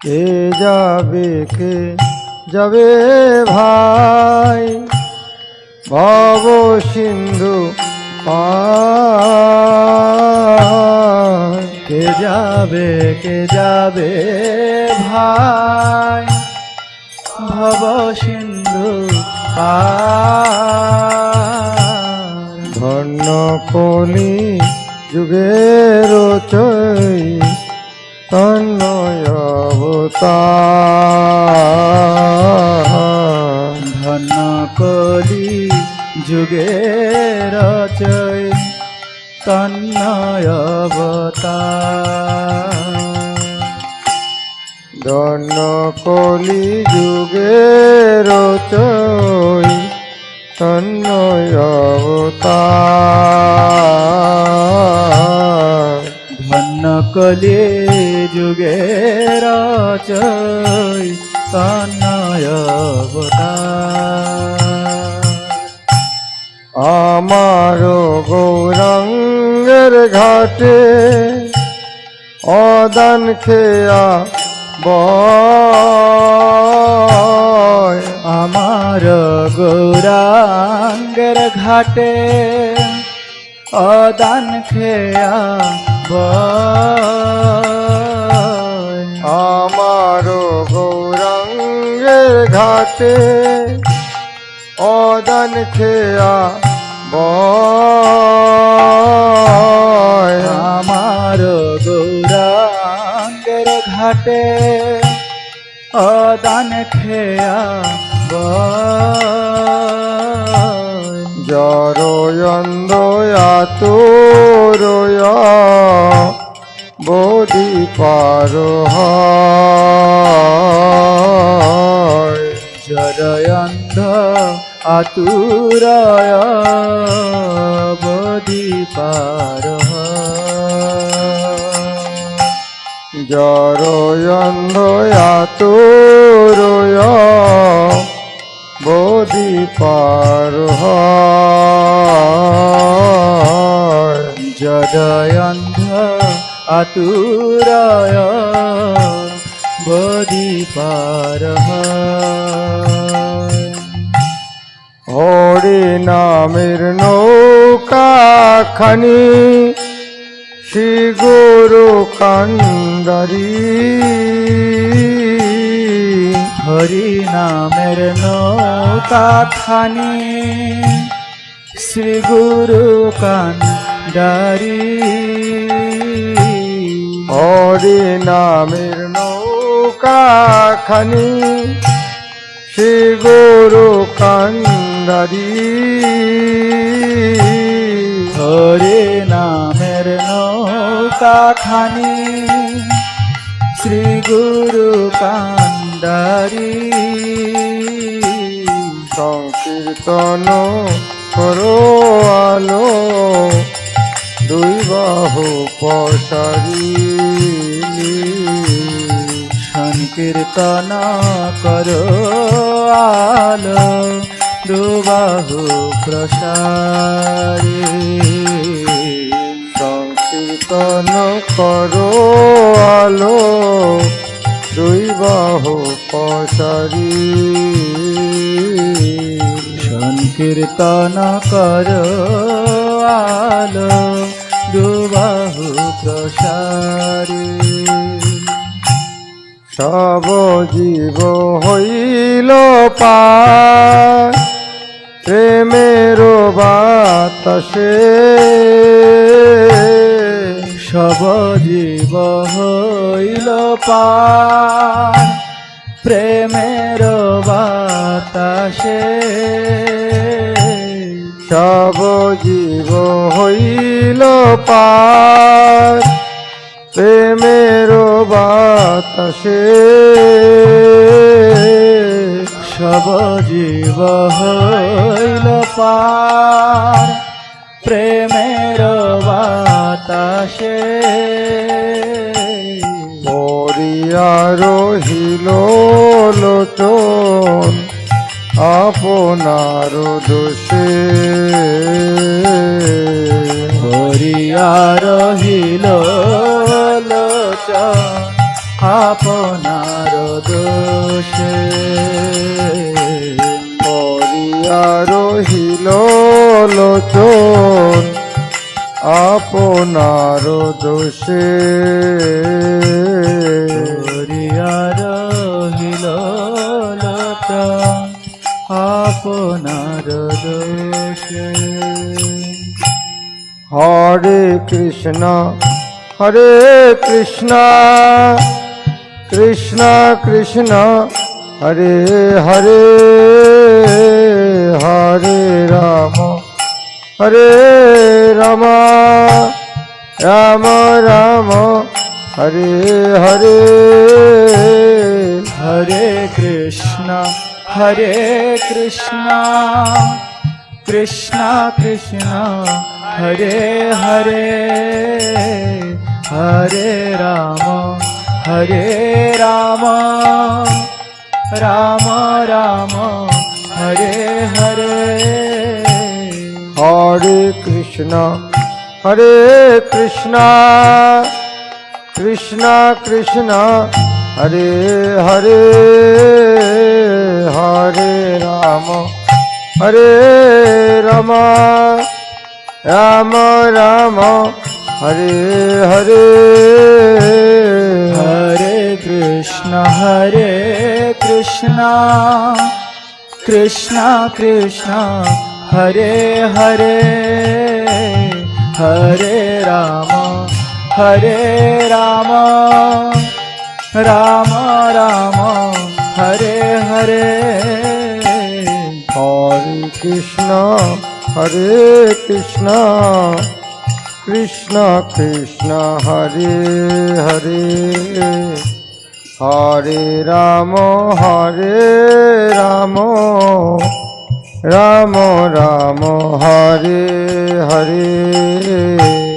কে যাবে ভাই ভব সিন্ধু পার। কে যাবে ভাই ভব সিন্ধু পার। ধন্য কলি যুগের চৈ তন্ময় অবতার। ধন্য কলি যুগের চৈতন্যয় অবতার। ধন্য কলি যুগের চৈতন্যয় অবতার। ধন্য কলি যুগের চৈতন্যয় অবতার। আমার গৌরাঙ্গের ঘাটে অদান খেয়া বয়। আমার গৌরাঙ্গের ঘাটে অদান খেয়া বয়। আমার গৌরাঙ্গের ঘাটে অদান খেয়া বয়। আমার গৌরাঙ্গের ঘাটে অদান খেয়া বয়। জরয়ন্দ আতুরয় বোধি পার হয়। জরয়ন্ধ আতুরয় বোধি পার হয়। জরয়ন্দ আতুরয় বোধি পার হয়। জরয়ন্ধ আতুরয় বোধি পার হয়। হরি নামের নৌকা খানি শ্রী গুরু কান্ডারি। হরি নামের নৌকা খানি শ্রী গুরু কান্ডারি। হরি নামের নৌকা খানি শ্রী গুরু কান্ডারি। হরি নামের নৌকা খানি শ্রী গুরু কান্ডারি। সংকীর্তন করো আলো দুই বাহু পসারি। সংকীর্তন করো আলো দুবাহু প্রসারি। সংকীর্তন করো আলো দুই বাহু পসারি। সংকীর্তন করো আলো দুবাহু প্রসারি। সব জীব হইল পার প্রেমের বাতাসে। সব জীব হইল পার প্রেমের বাতাসে। সব জীব হইল পার প্রেমের বাতাসে। সব জীব হইল পার প্রেমের বাতাসে। মরিয়া রহিল লোচন আপনার দোষে। হরিয়া রহিল লোচন আপনার দোষে মরিয়া রহিল লোচন আপনার দোষে করিয়া রহিল লোচন আপনার দোষে হরে কৃষ্ণ কৃষ্ণ কৃষ্ণ হরে হরে হরে রাম রাম রাম হরে হরে হরে কৃষ্ণ কৃষ্ণ কৃষ্ণ হরে হরে হরে রাম রাম রাম হরে হরে হরে কৃষ্ণ কৃষ্ণ কৃষ্ণ হরে হরে হরে রাম রাম রাম হরে হরে হরে কৃষ্ণ কৃষ্ণ কৃষ্ণ হরে হরে হরে রাম রাম রাম হরে হরে হরে কৃষ্ণ কৃষ্ণ কৃষ্ণ হরে হরে হরে রাম রাম রাম হরে হরে